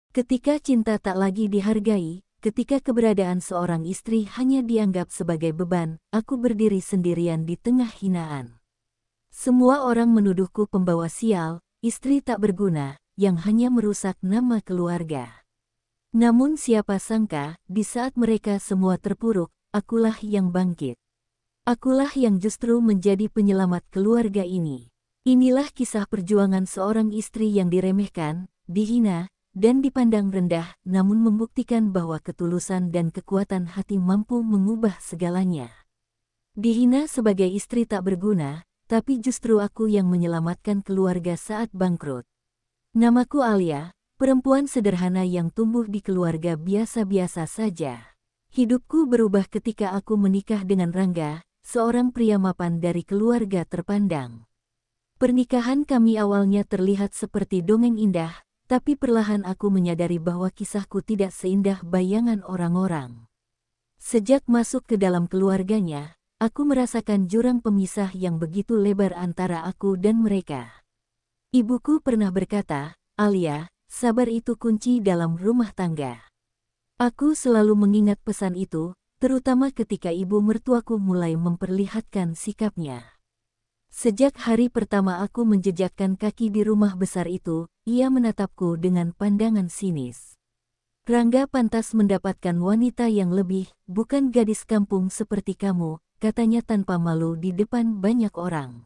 Ketika cinta tak lagi dihargai, ketika keberadaan seorang istri hanya dianggap sebagai beban, aku berdiri sendirian di tengah hinaan. Semua orang menuduhku pembawa sial, istri tak berguna, yang hanya merusak nama keluarga. Namun siapa sangka, di saat mereka semua terpuruk, akulah yang bangkit. Akulah yang justru menjadi penyelamat keluarga ini. Inilah kisah perjuangan seorang istri yang diremehkan, dihina, dan dipandang rendah, namun membuktikan bahwa ketulusan dan kekuatan hati mampu mengubah segalanya. Dihina sebagai istri tak berguna, tapi justru aku yang menyelamatkan keluarga saat bangkrut. Namaku Alia, perempuan sederhana yang tumbuh di keluarga biasa-biasa saja. Hidupku berubah ketika aku menikah dengan Rangga, seorang pria mapan dari keluarga terpandang. Pernikahan kami awalnya terlihat seperti dongeng indah, tapi perlahan aku menyadari bahwa kisahku tidak seindah bayangan orang-orang. Sejak masuk ke dalam keluarganya, aku merasakan jurang pemisah yang begitu lebar antara aku dan mereka. Ibuku pernah berkata, "Alia, sabar itu kunci dalam rumah tangga." Aku selalu mengingat pesan itu, terutama ketika ibu mertuaku mulai memperlihatkan sikapnya. Sejak hari pertama aku menjejakkan kaki di rumah besar itu, ia menatapku dengan pandangan sinis. "Rangga pantas mendapatkan wanita yang lebih, bukan gadis kampung seperti kamu," katanya tanpa malu di depan banyak orang.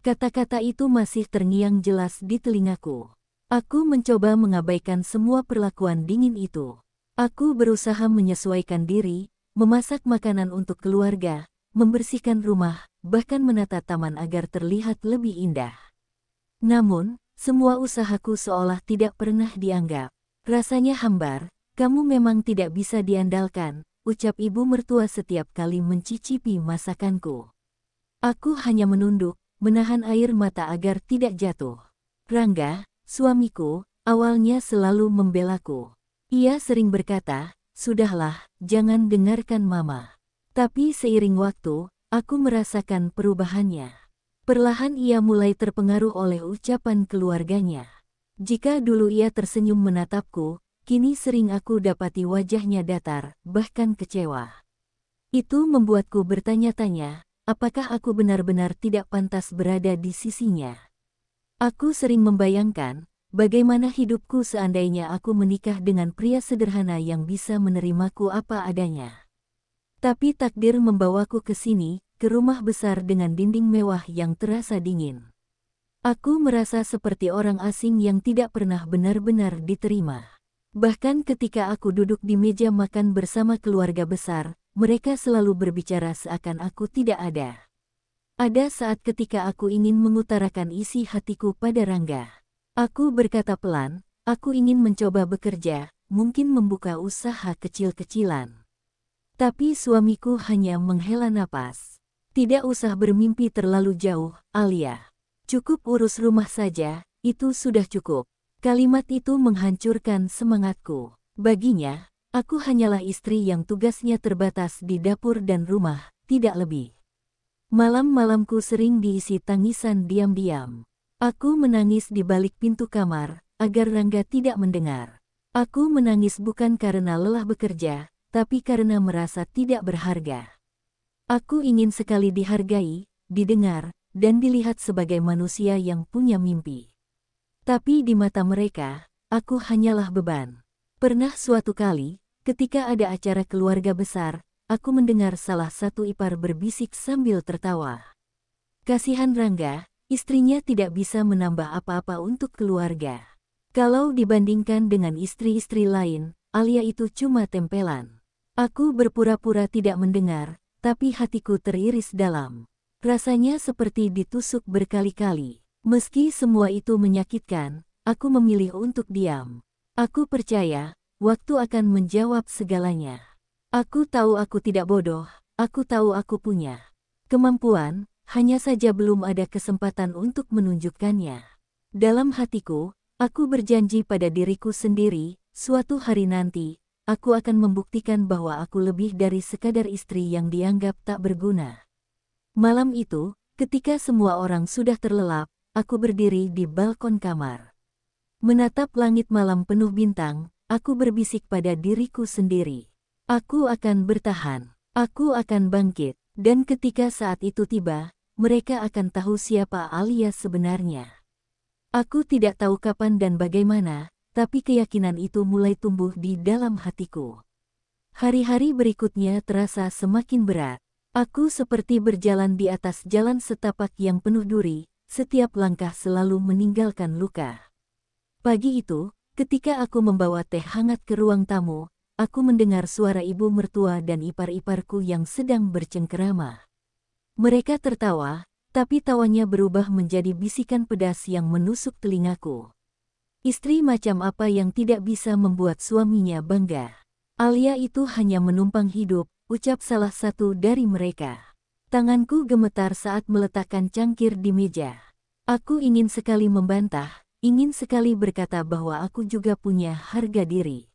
Kata-kata itu masih terngiang jelas di telingaku. Aku mencoba mengabaikan semua perlakuan dingin itu. Aku berusaha menyesuaikan diri, memasak makanan untuk keluarga, membersihkan rumah, bahkan menata taman agar terlihat lebih indah. Namun, semua usahaku seolah tidak pernah dianggap. "Rasanya hambar, kamu memang tidak bisa diandalkan," ucap ibu mertua setiap kali mencicipi masakanku. Aku hanya menunduk, menahan air mata agar tidak jatuh. Rangga, suamiku, awalnya selalu membelaku. Ia sering berkata, "Sudahlah, jangan dengarkan mama." Tapi seiring waktu, aku merasakan perubahannya. Perlahan ia mulai terpengaruh oleh ucapan keluarganya. Jika dulu ia tersenyum menatapku, kini sering aku dapati wajahnya datar, bahkan kecewa. Itu membuatku bertanya-tanya, apakah aku benar-benar tidak pantas berada di sisinya? Aku sering membayangkan, bagaimana hidupku seandainya aku menikah dengan pria sederhana yang bisa menerimaku apa adanya. Tapi takdir membawaku ke sini, ke rumah besar dengan dinding mewah yang terasa dingin. Aku merasa seperti orang asing yang tidak pernah benar-benar diterima. Bahkan ketika aku duduk di meja makan bersama keluarga besar, mereka selalu berbicara seakan aku tidak ada. Ada saat ketika aku ingin mengutarakan isi hatiku pada Rangga. Aku berkata pelan, aku ingin mencoba bekerja, mungkin membuka usaha kecil-kecilan. Tapi suamiku hanya menghela napas. "Tidak usah bermimpi terlalu jauh, Alia. Cukup urus rumah saja, itu sudah cukup." Kalimat itu menghancurkan semangatku. Baginya, aku hanyalah istri yang tugasnya terbatas di dapur dan rumah, tidak lebih. Malam-malamku sering diisi tangisan diam-diam. Aku menangis di balik pintu kamar, agar Rangga tidak mendengar. Aku menangis bukan karena lelah bekerja, tapi karena merasa tidak berharga. Aku ingin sekali dihargai, didengar, dan dilihat sebagai manusia yang punya mimpi. Tapi di mata mereka, aku hanyalah beban. Pernah suatu kali, ketika ada acara keluarga besar, aku mendengar salah satu ipar berbisik sambil tertawa. "Kasihan Rangga, istrinya tidak bisa menambah apa-apa untuk keluarga. Kalau dibandingkan dengan istri-istri lain, Alia itu cuma tempelan." Aku berpura-pura tidak mendengar, tapi hatiku teriris dalam. Rasanya seperti ditusuk berkali-kali. Meski semua itu menyakitkan, aku memilih untuk diam. Aku percaya, waktu akan menjawab segalanya. Aku tahu aku tidak bodoh, aku tahu aku punya kemampuan, hanya saja belum ada kesempatan untuk menunjukkannya. Dalam hatiku, aku berjanji pada diriku sendiri, suatu hari nanti, aku akan membuktikan bahwa aku lebih dari sekadar istri yang dianggap tak berguna. Malam itu, ketika semua orang sudah terlelap, aku berdiri di balkon kamar. Menatap langit malam penuh bintang, aku berbisik pada diriku sendiri. Aku akan bertahan. Aku akan bangkit. Dan ketika saat itu tiba, mereka akan tahu siapa Alia sebenarnya. Aku tidak tahu kapan dan bagaimana, tapi keyakinan itu mulai tumbuh di dalam hatiku. Hari-hari berikutnya terasa semakin berat. Aku seperti berjalan di atas jalan setapak yang penuh duri, setiap langkah selalu meninggalkan luka. Pagi itu, ketika aku membawa teh hangat ke ruang tamu, aku mendengar suara ibu mertua dan ipar-iparku yang sedang bercengkerama. Mereka tertawa, tapi tawanya berubah menjadi bisikan pedas yang menusuk telingaku. Istri macam apa yang tidak bisa membuat suaminya bangga? Alia itu hanya menumpang hidup, ucap salah satu dari mereka. Tanganku gemetar saat meletakkan cangkir di meja. Aku ingin sekali membantah, ingin sekali berkata bahwa aku juga punya harga diri.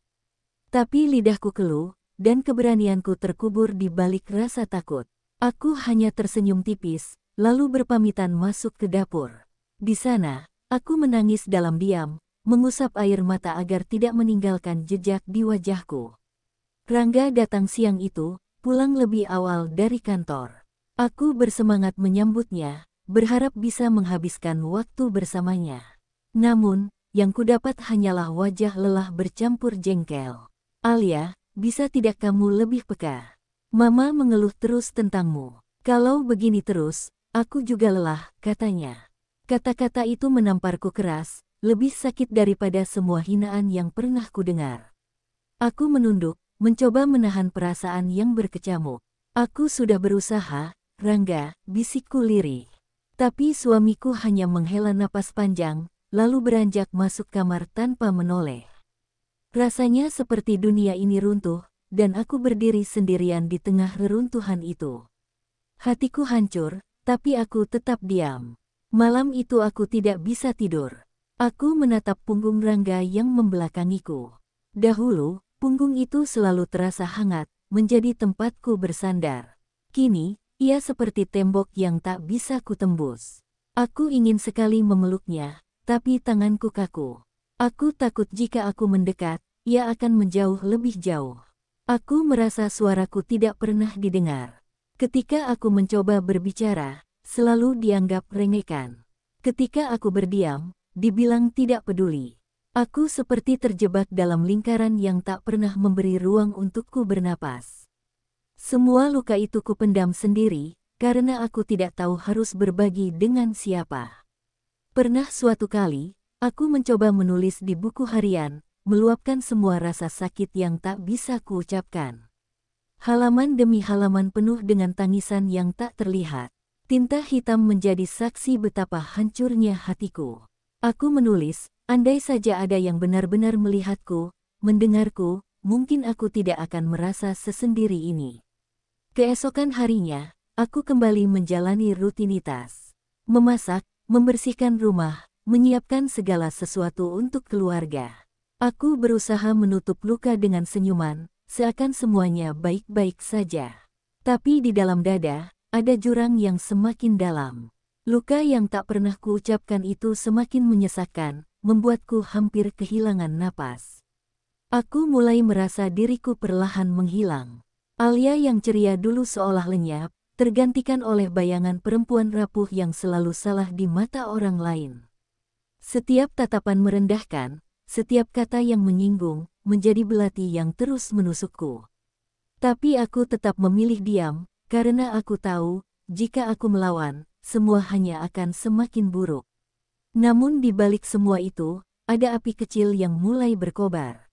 Tapi lidahku keluh, dan keberanianku terkubur di balik rasa takut. Aku hanya tersenyum tipis, lalu berpamitan masuk ke dapur. Di sana, aku menangis dalam diam, mengusap air mata agar tidak meninggalkan jejak di wajahku. Rangga datang siang itu, pulang lebih awal dari kantor. Aku bersemangat menyambutnya, berharap bisa menghabiskan waktu bersamanya. Namun, yang kudapat hanyalah wajah lelah bercampur jengkel. Alia, bisa tidak kamu lebih peka? Mama mengeluh terus tentangmu. Kalau begini terus, aku juga lelah, katanya. Kata-kata itu menamparku keras, lebih sakit daripada semua hinaan yang pernah kudengar. Aku menunduk, mencoba menahan perasaan yang berkecamuk. Aku sudah berusaha, Rangga, bisikku lirih. Tapi suamiku hanya menghela napas panjang, lalu beranjak masuk kamar tanpa menoleh. Rasanya seperti dunia ini runtuh, dan aku berdiri sendirian di tengah reruntuhan itu. Hatiku hancur, tapi aku tetap diam. Malam itu aku tidak bisa tidur. Aku menatap punggung Rangga yang membelakangiku. Dahulu, punggung itu selalu terasa hangat, menjadi tempatku bersandar. Kini, ia seperti tembok yang tak bisa kutembus. Aku ingin sekali memeluknya, tapi tanganku kaku. Aku takut jika aku mendekat, ia akan menjauh lebih jauh. Aku merasa suaraku tidak pernah didengar. Ketika aku mencoba berbicara, selalu dianggap rengekan. Ketika aku berdiam, dibilang tidak peduli. Aku seperti terjebak dalam lingkaran yang tak pernah memberi ruang untukku bernapas. Semua luka itu kupendam sendiri, karena aku tidak tahu harus berbagi dengan siapa. Pernah suatu kali, aku mencoba menulis di buku harian, meluapkan semua rasa sakit yang tak bisa kuucapkan. Halaman demi halaman penuh dengan tangisan yang tak terlihat. Tinta hitam menjadi saksi betapa hancurnya hatiku. Aku menulis, andai saja ada yang benar-benar melihatku, mendengarku, mungkin aku tidak akan merasa sesendiri ini. Keesokan harinya, aku kembali menjalani rutinitas. Memasak, membersihkan rumah, menyiapkan segala sesuatu untuk keluarga. Aku berusaha menutup luka dengan senyuman, seakan semuanya baik-baik saja. Tapi di dalam dada, ada jurang yang semakin dalam. Luka yang tak pernah kuucapkan itu semakin menyesakkan, membuatku hampir kehilangan napas. Aku mulai merasa diriku perlahan menghilang. Alia yang ceria dulu seolah lenyap, tergantikan oleh bayangan perempuan rapuh yang selalu salah di mata orang lain. Setiap tatapan merendahkan, setiap kata yang menyinggung, menjadi belati yang terus menusukku. Tapi aku tetap memilih diam, karena aku tahu, jika aku melawan, semua hanya akan semakin buruk. Namun di balik semua itu, ada api kecil yang mulai berkobar.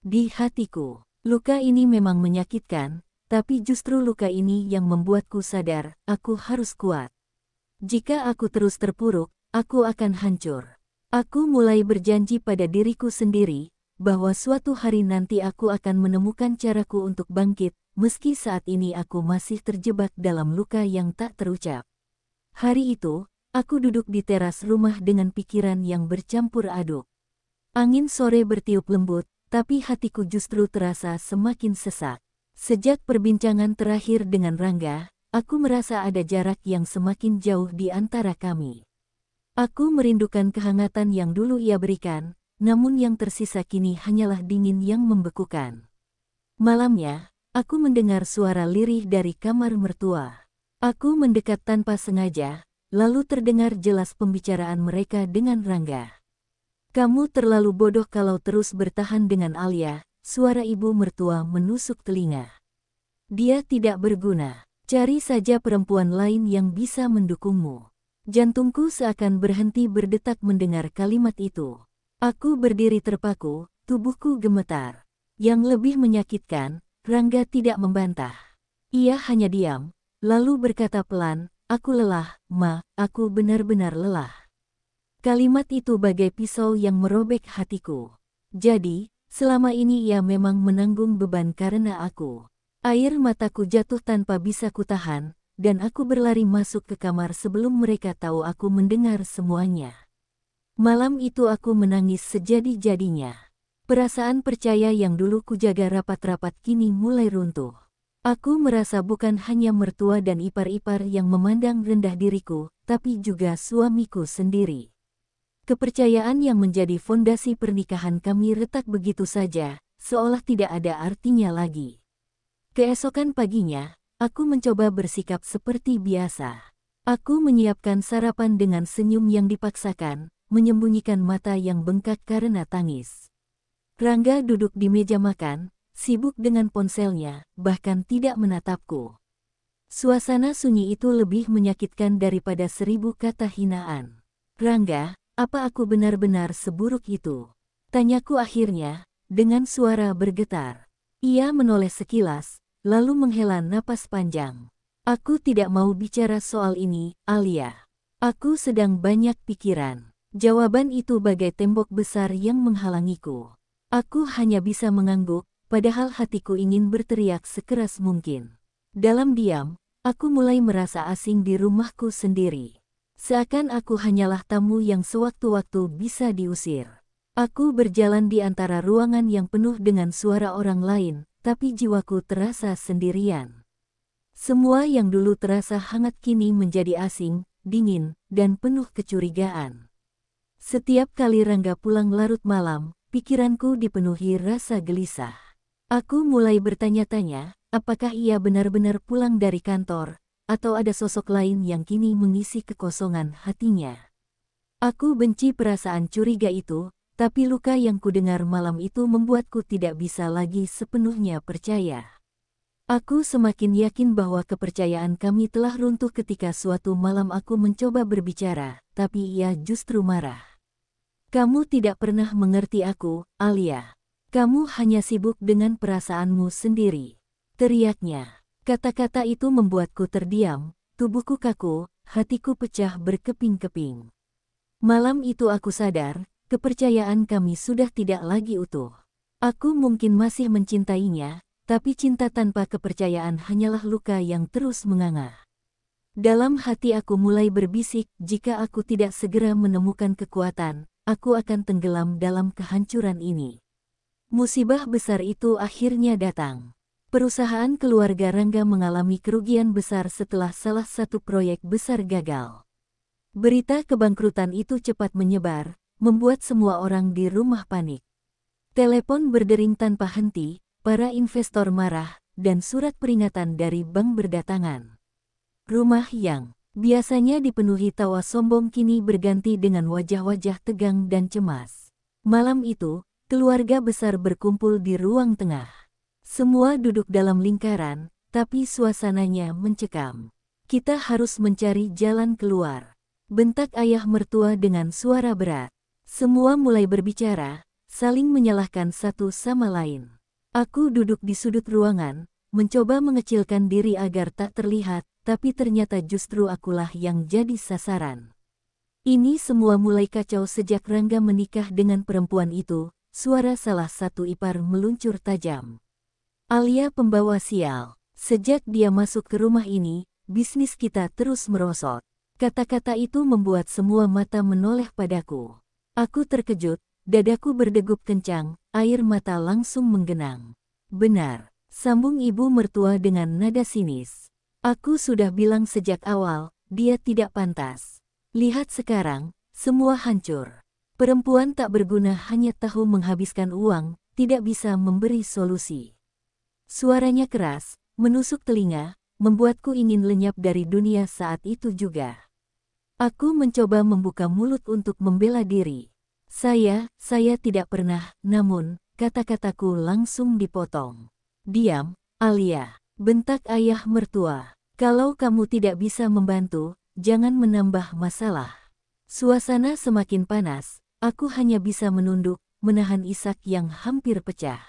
Di hatiku, luka ini memang menyakitkan, tapi justru luka ini yang membuatku sadar, aku harus kuat. Jika aku terus terpuruk, aku akan hancur. Aku mulai berjanji pada diriku sendiri, bahwa suatu hari nanti aku akan menemukan caraku untuk bangkit, meski saat ini aku masih terjebak dalam luka yang tak terucap. Hari itu, aku duduk di teras rumah dengan pikiran yang bercampur aduk. Angin sore bertiup lembut, tapi hatiku justru terasa semakin sesak. Sejak perbincangan terakhir dengan Rangga, aku merasa ada jarak yang semakin jauh di antara kami. Aku merindukan kehangatan yang dulu ia berikan, namun yang tersisa kini hanyalah dingin yang membekukan. Malamnya, aku mendengar suara lirih dari kamar mertua. Aku mendekat tanpa sengaja, lalu terdengar jelas pembicaraan mereka dengan Rangga. "Kamu terlalu bodoh kalau terus bertahan dengan Alia," suara ibu mertua menusuk telinga. "Dia tidak berguna. Cari saja perempuan lain yang bisa mendukungmu." Jantungku seakan berhenti berdetak mendengar kalimat itu. Aku berdiri terpaku, tubuhku gemetar. Yang lebih menyakitkan, Rangga tidak membantah. Ia hanya diam, lalu berkata pelan, "Aku lelah, Ma, aku benar-benar lelah." Kalimat itu bagai pisau yang merobek hatiku. Jadi, selama ini ia memang menanggung beban karena aku. Air mataku jatuh tanpa bisa kutahan, dan aku berlari masuk ke kamar sebelum mereka tahu aku mendengar semuanya. Malam itu aku menangis sejadi-jadinya. Perasaan percaya yang dulu kujaga rapat-rapat kini mulai runtuh. Aku merasa bukan hanya mertua dan ipar-ipar yang memandang rendah diriku, tapi juga suamiku sendiri. Kepercayaan yang menjadi fondasi pernikahan kami retak begitu saja, seolah tidak ada artinya lagi. Keesokan paginya, aku mencoba bersikap seperti biasa. Aku menyiapkan sarapan dengan senyum yang dipaksakan, menyembunyikan mata yang bengkak karena tangis. Rangga duduk di meja makan, sibuk dengan ponselnya, bahkan tidak menatapku. Suasana sunyi itu lebih menyakitkan daripada 1000 kata hinaan. "Rangga, apa aku benar-benar seburuk itu?" tanyaku akhirnya, dengan suara bergetar. Ia menoleh sekilas, lalu menghela napas panjang. "Aku tidak mau bicara soal ini, Alia. Aku sedang banyak pikiran." Jawaban itu bagai tembok besar yang menghalangiku. Aku hanya bisa mengangguk, padahal hatiku ingin berteriak sekeras mungkin. Dalam diam, aku mulai merasa asing di rumahku sendiri. Seakan aku hanyalah tamu yang sewaktu-waktu bisa diusir. Aku berjalan di antara ruangan yang penuh dengan suara orang lain, tapi jiwaku terasa sendirian. Semua yang dulu terasa hangat kini menjadi asing, dingin, dan penuh kecurigaan. Setiap kali Rangga pulang larut malam, pikiranku dipenuhi rasa gelisah. Aku mulai bertanya-tanya, apakah ia benar-benar pulang dari kantor, atau ada sosok lain yang kini mengisi kekosongan hatinya. Aku benci perasaan curiga itu, tapi luka yang kudengar malam itu membuatku tidak bisa lagi sepenuhnya percaya. Aku semakin yakin bahwa kepercayaan kami telah runtuh ketika suatu malam aku mencoba berbicara, tapi ia justru marah. "Kamu tidak pernah mengerti aku, Alia. Kamu hanya sibuk dengan perasaanmu sendiri," teriaknya. Kata-kata itu membuatku terdiam, tubuhku kaku, hatiku pecah berkeping-keping. Malam itu aku sadar, kepercayaan kami sudah tidak lagi utuh. Aku mungkin masih mencintainya, tapi cinta tanpa kepercayaan hanyalah luka yang terus menganga. Dalam hati aku mulai berbisik, jika aku tidak segera menemukan kekuatan, aku akan tenggelam dalam kehancuran ini. Musibah besar itu akhirnya datang. Perusahaan keluarga Rangga mengalami kerugian besar setelah salah satu proyek besar gagal. Berita kebangkrutan itu cepat menyebar, membuat semua orang di rumah panik. Telepon berdering tanpa henti, para investor marah, dan surat peringatan dari bank berdatangan. Rumah yang biasanya dipenuhi tawa sombong kini berganti dengan wajah-wajah tegang dan cemas. Malam itu, keluarga besar berkumpul di ruang tengah. Semua duduk dalam lingkaran, tapi suasananya mencekam. "Kita harus mencari jalan keluar," bentak ayah mertua dengan suara berat. Semua mulai berbicara, saling menyalahkan satu sama lain. Aku duduk di sudut ruangan, mencoba mengecilkan diri agar tak terlihat, tapi ternyata justru akulah yang jadi sasaran. "Ini semua mulai kacau sejak Rangga menikah dengan perempuan itu," suara salah satu ipar meluncur tajam. "Alia pembawa sial. Sejak dia masuk ke rumah ini, bisnis kita terus merosot." Kata-kata itu membuat semua mata menoleh padaku. Aku terkejut, dadaku berdegup kencang, air mata langsung menggenang. "Benar," sambung ibu mertua dengan nada sinis. "Aku sudah bilang sejak awal, dia tidak pantas. Lihat sekarang, semua hancur." Perempuan tak berguna hanya tahu menghabiskan uang, tidak bisa memberi solusi. Suaranya keras, menusuk telinga, membuatku ingin lenyap dari dunia saat itu juga. Aku mencoba membuka mulut untuk membela diri. Saya tidak pernah, namun, kata-kataku langsung dipotong. Diam, Alia, bentak ayah mertua. Kalau kamu tidak bisa membantu, jangan menambah masalah. Suasana semakin panas, aku hanya bisa menunduk, menahan isak yang hampir pecah.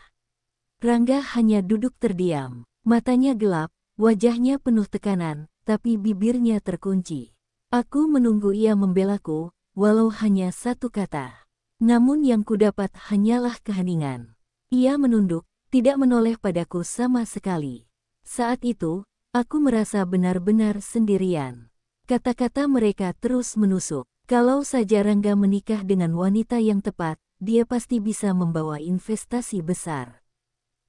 Rangga hanya duduk terdiam, matanya gelap, wajahnya penuh tekanan, tapi bibirnya terkunci. Aku menunggu ia membelaku, walau hanya satu kata. Namun yang kudapat hanyalah keheningan. Ia menunduk, tidak menoleh padaku sama sekali. Saat itu, aku merasa benar-benar sendirian. Kata-kata mereka terus menusuk. Kalau saja Rangga menikah dengan wanita yang tepat, dia pasti bisa membawa investasi besar.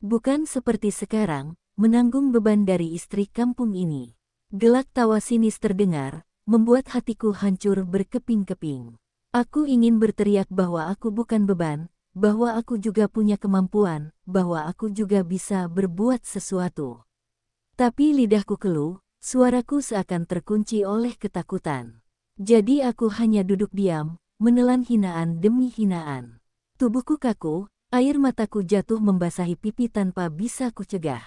Bukan seperti sekarang, menanggung beban dari istri kampung ini. Gelak tawa sinis terdengar, membuat hatiku hancur berkeping-keping. Aku ingin berteriak bahwa aku bukan beban, bahwa aku juga punya kemampuan, bahwa aku juga bisa berbuat sesuatu. Tapi lidahku keluh, suaraku seakan terkunci oleh ketakutan. Jadi aku hanya duduk diam, menelan hinaan demi hinaan. Tubuhku kaku, air mataku jatuh membasahi pipi tanpa bisa kucegah.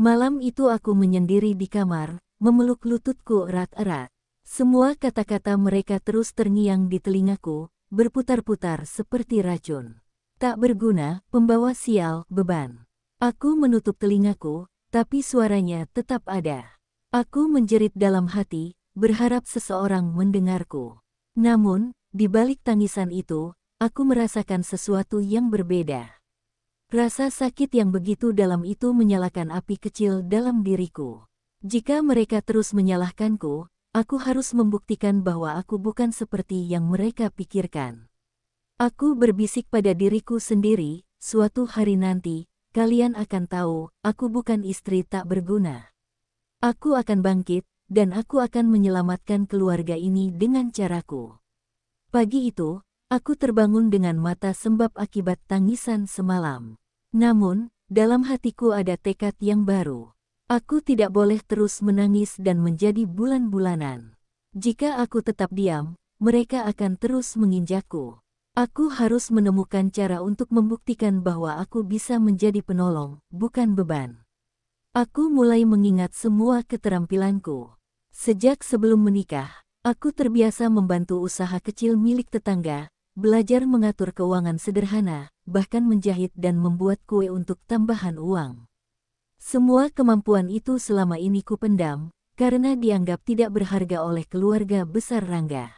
Malam itu aku menyendiri di kamar, memeluk lututku erat-erat. Semua kata-kata mereka terus terngiang di telingaku, berputar-putar seperti racun. Tak berguna, pembawa sial, beban. Aku menutup telingaku, tapi suaranya tetap ada. Aku menjerit dalam hati, berharap seseorang mendengarku. Namun, di balik tangisan itu, aku merasakan sesuatu yang berbeda. Rasa sakit yang begitu dalam itu menyalakan api kecil dalam diriku. Jika mereka terus menyalahkanku, aku harus membuktikan bahwa aku bukan seperti yang mereka pikirkan. Aku berbisik pada diriku sendiri, suatu hari nanti, kalian akan tahu, aku bukan istri tak berguna. Aku akan bangkit, dan aku akan menyelamatkan keluarga ini dengan caraku. Pagi itu, aku terbangun dengan mata sembab akibat tangisan semalam. Namun, dalam hatiku ada tekad yang baru. Aku tidak boleh terus menangis dan menjadi bulan-bulanan. Jika aku tetap diam, mereka akan terus menginjakku. Aku harus menemukan cara untuk membuktikan bahwa aku bisa menjadi penolong, bukan beban. Aku mulai mengingat semua keterampilanku. Sejak sebelum menikah, aku terbiasa membantu usaha kecil milik tetangga, belajar mengatur keuangan sederhana, bahkan menjahit dan membuat kue untuk tambahan uang. Semua kemampuan itu selama ini kupendam, karena dianggap tidak berharga oleh keluarga besar Rangga.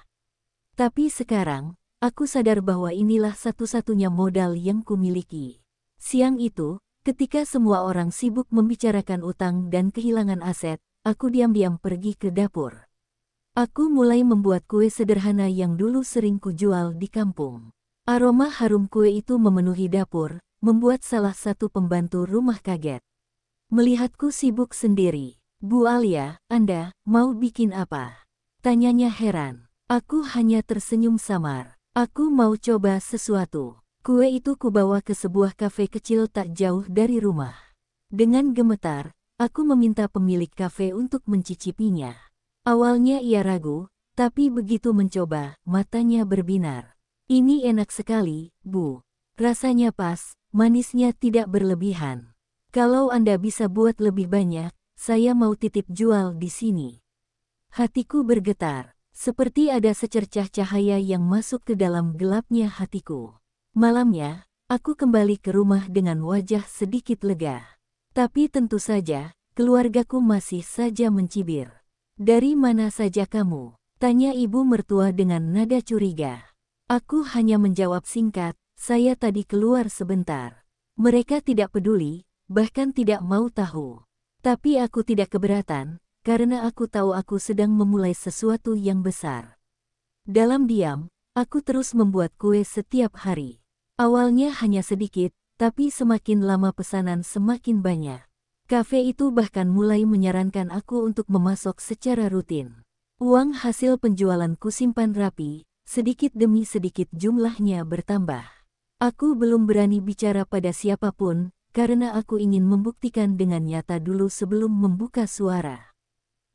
Tapi sekarang, aku sadar bahwa inilah satu-satunya modal yang kumiliki. Siang itu, ketika semua orang sibuk membicarakan utang dan kehilangan aset, aku diam-diam pergi ke dapur. Aku mulai membuat kue sederhana yang dulu sering kujual di kampung. Aroma harum kue itu memenuhi dapur, membuat salah satu pembantu rumah kaget. Melihatku sibuk sendiri. "Bu Alia, Anda mau bikin apa?" tanyanya heran. Aku hanya tersenyum samar. "Aku mau coba sesuatu." Kue itu kubawa ke sebuah kafe kecil tak jauh dari rumah. Dengan gemetar, aku meminta pemilik kafe untuk mencicipinya. Awalnya ia ragu, tapi begitu mencoba, matanya berbinar. "Ini enak sekali, Bu. Rasanya pas, manisnya tidak berlebihan. Kalau Anda bisa buat lebih banyak, saya mau titip jual di sini." Hatiku bergetar, seperti ada secercah cahaya yang masuk ke dalam gelapnya hatiku. Malamnya, aku kembali ke rumah dengan wajah sedikit lega. Tapi tentu saja, keluargaku masih saja mencibir. "Dari mana saja kamu?" tanya ibu mertua dengan nada curiga. Aku hanya menjawab singkat, "Saya tadi keluar sebentar." Mereka tidak peduli, bahkan tidak mau tahu. Tapi aku tidak keberatan, karena aku tahu aku sedang memulai sesuatu yang besar. Dalam diam, aku terus membuat kue setiap hari. Awalnya hanya sedikit, tapi semakin lama pesanan semakin banyak. Kafe itu bahkan mulai menyarankan aku untuk memasok secara rutin. Uang hasil penjualan kusimpan rapi, sedikit demi sedikit jumlahnya bertambah. Aku belum berani bicara pada siapapun, karena aku ingin membuktikan dengan nyata dulu sebelum membuka suara.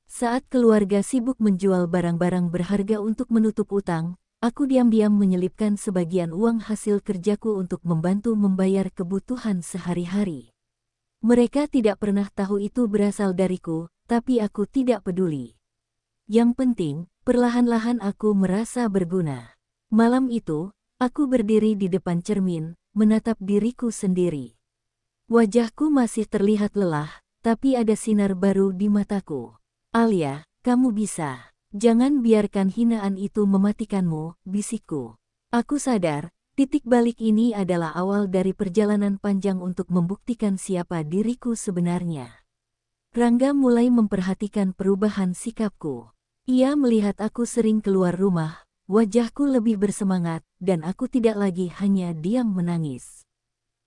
Saat keluarga sibuk menjual barang-barang berharga untuk menutup utang, aku diam-diam menyelipkan sebagian uang hasil kerjaku untuk membantu membayar kebutuhan sehari-hari. Mereka tidak pernah tahu itu berasal dariku, tapi aku tidak peduli. Yang penting, perlahan-lahan aku merasa berguna. Malam itu, aku berdiri di depan cermin, menatap diriku sendiri. Wajahku masih terlihat lelah, tapi ada sinar baru di mataku. Alia, kamu bisa. Jangan biarkan hinaan itu mematikanmu, bisikku. Aku sadar, titik balik ini adalah awal dari perjalanan panjang untuk membuktikan siapa diriku sebenarnya. Rangga mulai memperhatikan perubahan sikapku. Ia melihat aku sering keluar rumah, wajahku lebih bersemangat, dan aku tidak lagi hanya diam menangis.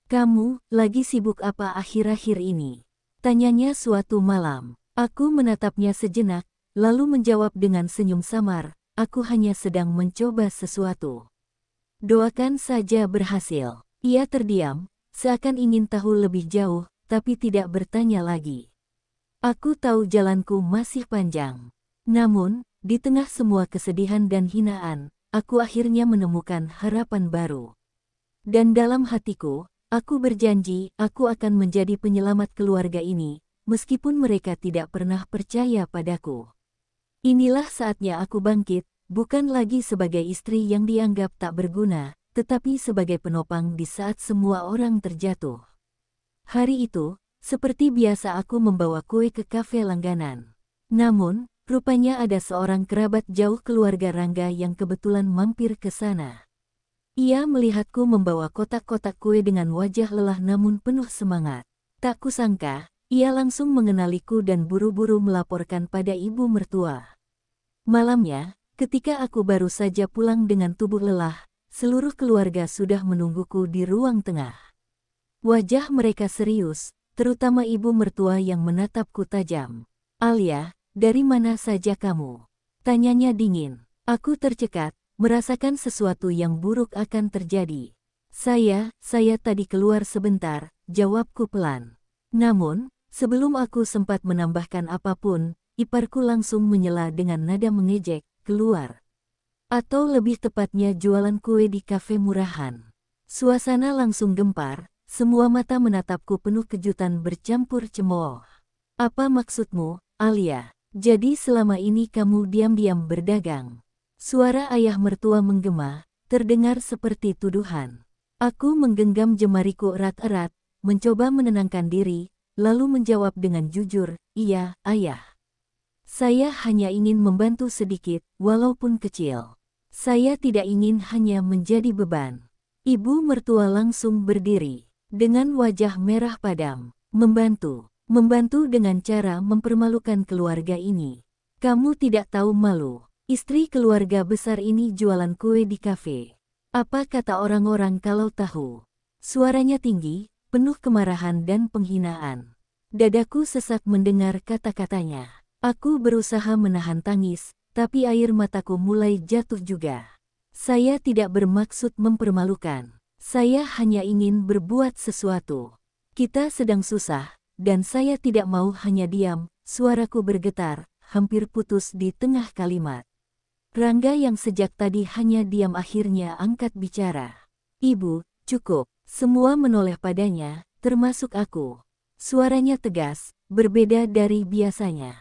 Kamu lagi sibuk apa akhir-akhir ini? Tanyanya suatu malam. Aku menatapnya sejenak, lalu menjawab dengan senyum samar, aku hanya sedang mencoba sesuatu. Doakan saja berhasil. Ia terdiam, seakan ingin tahu lebih jauh, tapi tidak bertanya lagi. Aku tahu jalanku masih panjang. Namun, di tengah semua kesedihan dan hinaan, aku akhirnya menemukan harapan baru. Dan dalam hatiku, aku berjanji aku akan menjadi penyelamat keluarga ini, meskipun mereka tidak pernah percaya padaku. Inilah saatnya aku bangkit, bukan lagi sebagai istri yang dianggap tak berguna, tetapi sebagai penopang di saat semua orang terjatuh. Hari itu, seperti biasa aku membawa kue ke kafe langganan. Namun, rupanya ada seorang kerabat jauh keluarga Rangga yang kebetulan mampir ke sana. Ia melihatku membawa kotak-kotak kue dengan wajah lelah namun penuh semangat. Tak kusangka, ia langsung mengenaliku dan buru-buru melaporkan pada ibu mertua. Malamnya, ketika aku baru saja pulang dengan tubuh lelah, seluruh keluarga sudah menungguku di ruang tengah. Wajah mereka serius, terutama ibu mertua yang menatapku tajam. Alia, dari mana saja kamu? Tanyanya dingin. Aku tercekat, merasakan sesuatu yang buruk akan terjadi. Saya tadi keluar sebentar, jawabku pelan. Namun, sebelum aku sempat menambahkan apapun, iparku langsung menyela dengan nada mengejek, keluar. Atau lebih tepatnya jualan kue di kafe murahan. Suasana langsung gempar, semua mata menatapku penuh kejutan bercampur cemooh. Apa maksudmu, Alia? Jadi selama ini kamu diam-diam berdagang? Suara ayah mertua menggema, terdengar seperti tuduhan. Aku menggenggam jemariku erat-erat, mencoba menenangkan diri, lalu menjawab dengan jujur, iya, ayah. Saya hanya ingin membantu sedikit, walaupun kecil. Saya tidak ingin hanya menjadi beban. Ibu mertua langsung berdiri, dengan wajah merah padam. Membantu dengan cara mempermalukan keluarga ini. Kamu tidak tahu malu, istri keluarga besar ini jualan kue di kafe. Apa kata orang-orang kalau tahu? Suaranya tinggi, penuh kemarahan dan penghinaan. Dadaku sesak mendengar kata-katanya. Aku berusaha menahan tangis, tapi air mataku mulai jatuh juga. Saya tidak bermaksud mempermalukan. Saya hanya ingin berbuat sesuatu. Kita sedang susah, dan saya tidak mau hanya diam. Suaraku bergetar, hampir putus di tengah kalimat. Rangga yang sejak tadi hanya diam akhirnya angkat bicara. Ibu, cukup. Semua menoleh padanya, termasuk aku. Suaranya tegas, berbeda dari biasanya.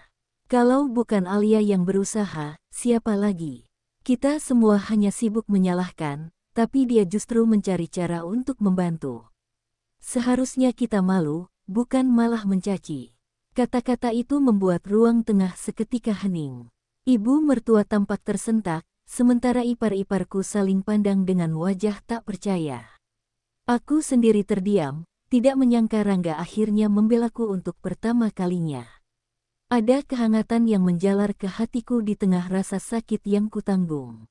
Kalau bukan Alia yang berusaha, siapa lagi? Kita semua hanya sibuk menyalahkan, tapi dia justru mencari cara untuk membantu. Seharusnya kita malu, bukan malah mencaci. Kata-kata itu membuat ruang tengah seketika hening. Ibu mertua tampak tersentak, sementara ipar-iparku saling pandang dengan wajah tak percaya. Aku sendiri terdiam, tidak menyangka Rangga akhirnya membelaku untuk pertama kalinya. Ada kehangatan yang menjalar ke hatiku di tengah rasa sakit yang kutanggung.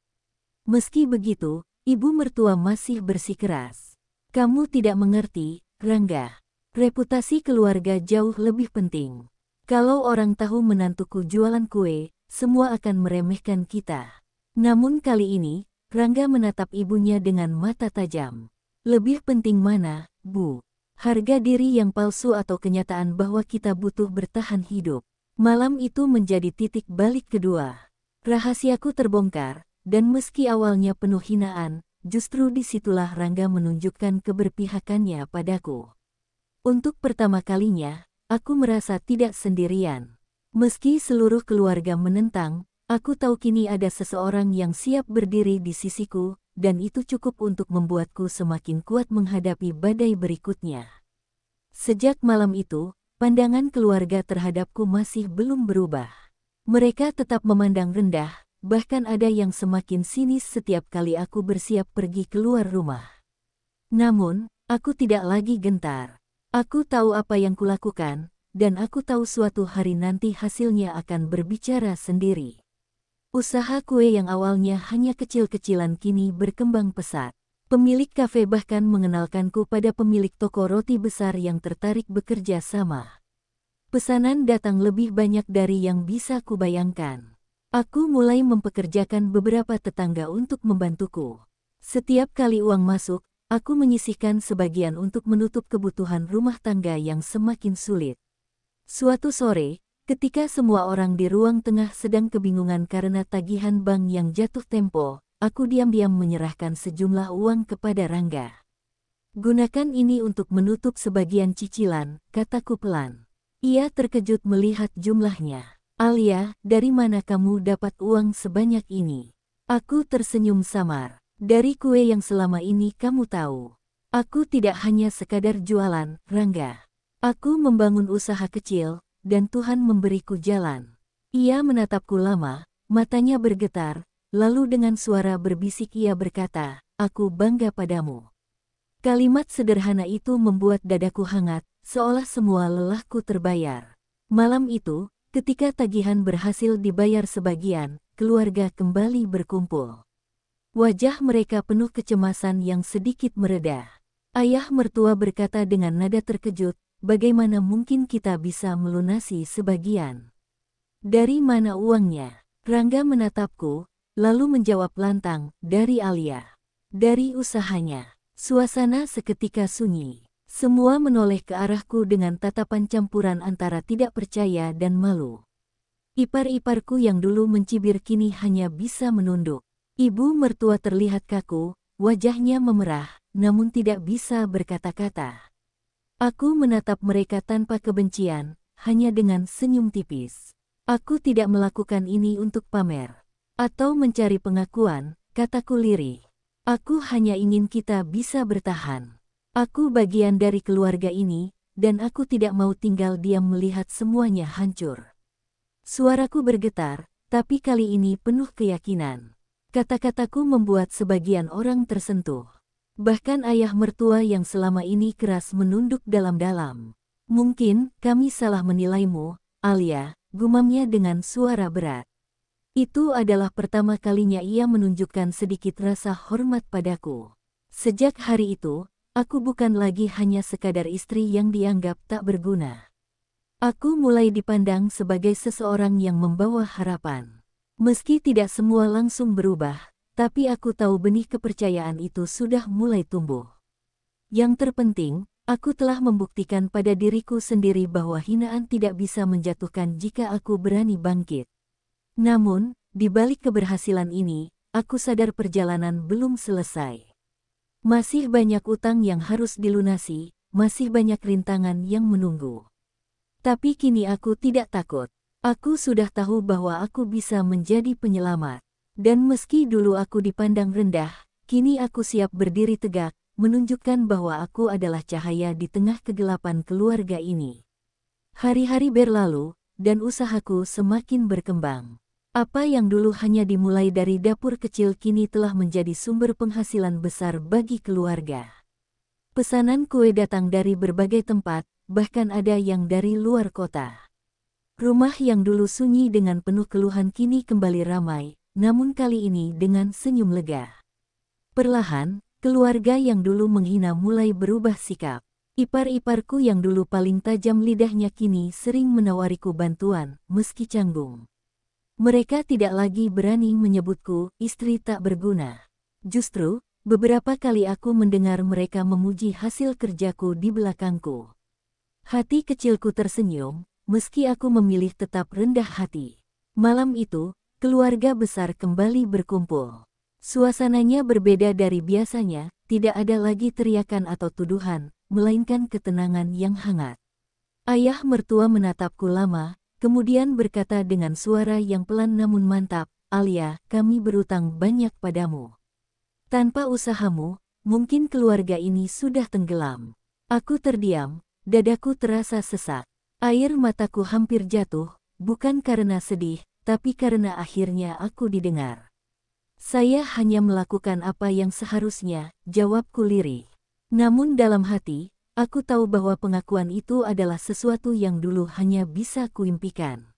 Meski begitu, ibu mertua masih bersikeras. Kamu tidak mengerti, Rangga. Reputasi keluarga jauh lebih penting. Kalau orang tahu menantuku jualan kue, semua akan meremehkan kita. Namun kali ini, Rangga menatap ibunya dengan mata tajam. Lebih penting mana, Bu? Harga diri yang palsu atau kenyataan bahwa kita butuh bertahan hidup? Malam itu menjadi titik balik kedua. Rahasiaku terbongkar, dan meski awalnya penuh hinaan, justru disitulah Rangga menunjukkan keberpihakannya padaku. Untuk pertama kalinya, aku merasa tidak sendirian. Meski seluruh keluarga menentang, aku tahu kini ada seseorang yang siap berdiri di sisiku, dan itu cukup untuk membuatku semakin kuat menghadapi badai berikutnya. Sejak malam itu, pandangan keluarga terhadapku masih belum berubah. Mereka tetap memandang rendah, bahkan ada yang semakin sinis setiap kali aku bersiap pergi keluar rumah. Namun, aku tidak lagi gentar. Aku tahu apa yang kulakukan, dan aku tahu suatu hari nanti hasilnya akan berbicara sendiri. Usaha kue yang awalnya hanya kecil-kecilan kini berkembang pesat. Pemilik kafe bahkan mengenalkanku pada pemilik toko roti besar yang tertarik bekerja sama. Pesanan datang lebih banyak dari yang bisa kubayangkan. Aku mulai mempekerjakan beberapa tetangga untuk membantuku. Setiap kali uang masuk, aku menyisihkan sebagian untuk menutup kebutuhan rumah tangga yang semakin sulit. Suatu sore, ketika semua orang di ruang tengah sedang kebingungan karena tagihan bank yang jatuh tempo, aku diam-diam menyerahkan sejumlah uang kepada Rangga. Gunakan ini untuk menutup sebagian cicilan, kataku pelan. Ia terkejut melihat jumlahnya. Alia, dari mana kamu dapat uang sebanyak ini? Aku tersenyum samar. Dari kue yang selama ini kamu tahu. Aku tidak hanya sekadar jualan, Rangga. Aku membangun usaha kecil, dan Tuhan memberiku jalan. Ia menatapku lama, matanya bergetar, lalu dengan suara berbisik ia berkata, aku bangga padamu. Kalimat sederhana itu membuat dadaku hangat, seolah semua lelahku terbayar. Malam itu, ketika tagihan berhasil dibayar sebagian, keluarga kembali berkumpul. Wajah mereka penuh kecemasan yang sedikit mereda. Ayah mertua berkata dengan nada terkejut, bagaimana mungkin kita bisa melunasi sebagian? Dari mana uangnya? Rangga menatapku, lalu menjawab lantang, dari Alia. Dari usahanya. Suasana seketika sunyi. Semua menoleh ke arahku dengan tatapan campuran antara tidak percaya dan malu. Ipar-iparku yang dulu mencibir kini hanya bisa menunduk. Ibu mertua terlihat kaku, wajahnya memerah, namun tidak bisa berkata-kata. Aku menatap mereka tanpa kebencian, hanya dengan senyum tipis. Aku tidak melakukan ini untuk pamer atau mencari pengakuan, kataku lirih. Aku hanya ingin kita bisa bertahan. Aku bagian dari keluarga ini, dan aku tidak mau tinggal diam melihat semuanya hancur. Suaraku bergetar, tapi kali ini penuh keyakinan. Kata-kataku membuat sebagian orang tersentuh. Bahkan ayah mertua yang selama ini keras menunduk dalam-dalam. Mungkin kami salah menilaimu, Alia, gumamnya dengan suara berat. Itu adalah pertama kalinya ia menunjukkan sedikit rasa hormat padaku. Sejak hari itu, aku bukan lagi hanya sekadar istri yang dianggap tak berguna. Aku mulai dipandang sebagai seseorang yang membawa harapan. Meski tidak semua langsung berubah, tapi aku tahu benih kepercayaan itu sudah mulai tumbuh. Yang terpenting, aku telah membuktikan pada diriku sendiri bahwa hinaan tidak bisa menjatuhkan jika aku berani bangkit. Namun, di balik keberhasilan ini, aku sadar perjalanan belum selesai. Masih banyak utang yang harus dilunasi, masih banyak rintangan yang menunggu. Tapi kini aku tidak takut. Aku sudah tahu bahwa aku bisa menjadi penyelamat. Dan meski dulu aku dipandang rendah, kini aku siap berdiri tegak, menunjukkan bahwa aku adalah cahaya di tengah kegelapan keluarga ini. Hari-hari berlalu, dan usahaku semakin berkembang. Apa yang dulu hanya dimulai dari dapur kecil kini telah menjadi sumber penghasilan besar bagi keluarga. Pesanan kue datang dari berbagai tempat, bahkan ada yang dari luar kota. Rumah yang dulu sunyi dengan penuh keluhan kini kembali ramai, namun kali ini dengan senyum lega. Perlahan, keluarga yang dulu menghina mulai berubah sikap. Ipar-iparku yang dulu paling tajam lidahnya kini sering menawariku bantuan, meski canggung. Mereka tidak lagi berani menyebutku istri tak berguna. Justru, beberapa kali aku mendengar mereka memuji hasil kerjaku di belakangku. Hati kecilku tersenyum, meski aku memilih tetap rendah hati. Malam itu, keluarga besar kembali berkumpul. Suasananya berbeda dari biasanya, tidak ada lagi teriakan atau tuduhan, melainkan ketenangan yang hangat. Ayah mertua menatapku lama, kemudian berkata dengan suara yang pelan namun mantap, "Alia, kami berutang banyak padamu. Tanpa usahamu, mungkin keluarga ini sudah tenggelam." Aku terdiam, dadaku terasa sesak. Air mataku hampir jatuh, bukan karena sedih, tapi karena akhirnya aku didengar. "Saya hanya melakukan apa yang seharusnya," jawabku lirih. Namun dalam hati, aku tahu bahwa pengakuan itu adalah sesuatu yang dulu hanya bisa kuimpikan.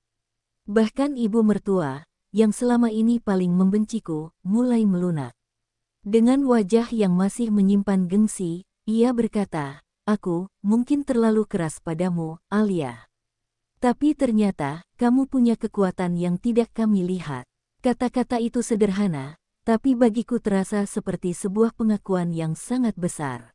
Bahkan ibu mertua, yang selama ini paling membenciku, mulai melunak. Dengan wajah yang masih menyimpan gengsi, ia berkata, "Aku mungkin terlalu keras padamu, Alia. Tapi ternyata, kamu punya kekuatan yang tidak kami lihat." Kata-kata itu sederhana, tapi bagiku terasa seperti sebuah pengakuan yang sangat besar.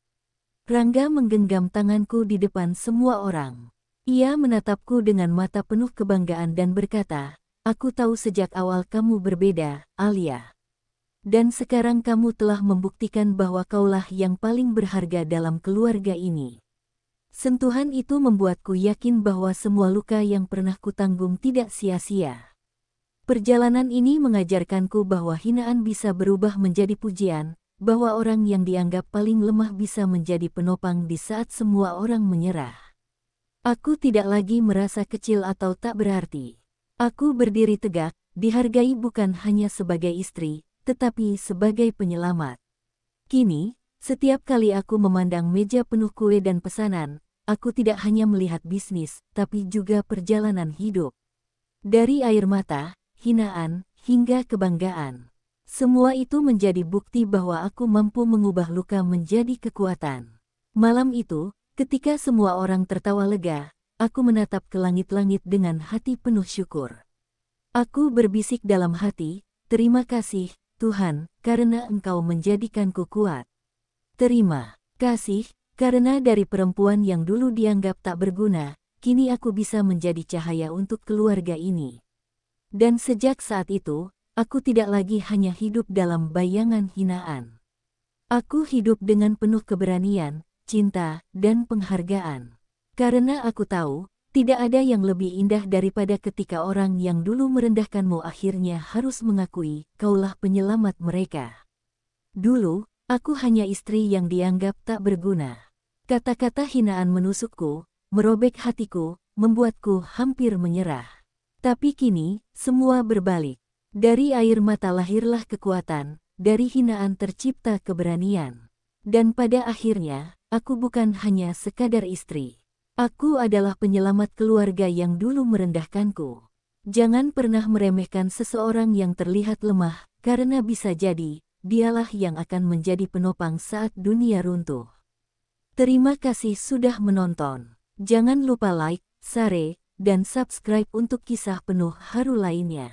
Rangga menggenggam tanganku di depan semua orang. Ia menatapku dengan mata penuh kebanggaan dan berkata, "Aku tahu sejak awal kamu berbeda, Alia. Dan sekarang kamu telah membuktikan bahwa kaulah yang paling berharga dalam keluarga ini." Sentuhan itu membuatku yakin bahwa semua luka yang pernah kutanggung tidak sia-sia. Perjalanan ini mengajarkanku bahwa hinaan bisa berubah menjadi pujian, bahwa orang yang dianggap paling lemah bisa menjadi penopang di saat semua orang menyerah. Aku tidak lagi merasa kecil atau tak berarti. Aku berdiri tegak, dihargai bukan hanya sebagai istri, tetapi sebagai penyelamat. Kini, setiap kali aku memandang meja penuh kue dan pesanan, aku tidak hanya melihat bisnis, tapi juga perjalanan hidup. Dari air mata, hinaan, hingga kebanggaan. Semua itu menjadi bukti bahwa aku mampu mengubah luka menjadi kekuatan. Malam itu, ketika semua orang tertawa lega, aku menatap ke langit-langit dengan hati penuh syukur. Aku berbisik dalam hati, "Terima kasih, Tuhan, karena Engkau menjadikanku kuat. Terima kasih, karena dari perempuan yang dulu dianggap tak berguna, kini aku bisa menjadi cahaya untuk keluarga ini." Dan sejak saat itu, aku tidak lagi hanya hidup dalam bayangan hinaan. Aku hidup dengan penuh keberanian, cinta, dan penghargaan. Karena aku tahu, tidak ada yang lebih indah daripada ketika orang yang dulu merendahkanmu akhirnya harus mengakui, kaulah penyelamat mereka. Dulu, aku hanya istri yang dianggap tak berguna. Kata-kata hinaan menusukku, merobek hatiku, membuatku hampir menyerah. Tapi kini, semua berbalik. Dari air mata lahirlah kekuatan, dari hinaan tercipta keberanian. Dan pada akhirnya, aku bukan hanya sekadar istri. Aku adalah penyelamat keluarga yang dulu merendahkanku. Jangan pernah meremehkan seseorang yang terlihat lemah, karena bisa jadi, dialah yang akan menjadi penopang saat dunia runtuh. Terima kasih sudah menonton. Jangan lupa like, share, dan subscribe untuk kisah penuh haru lainnya.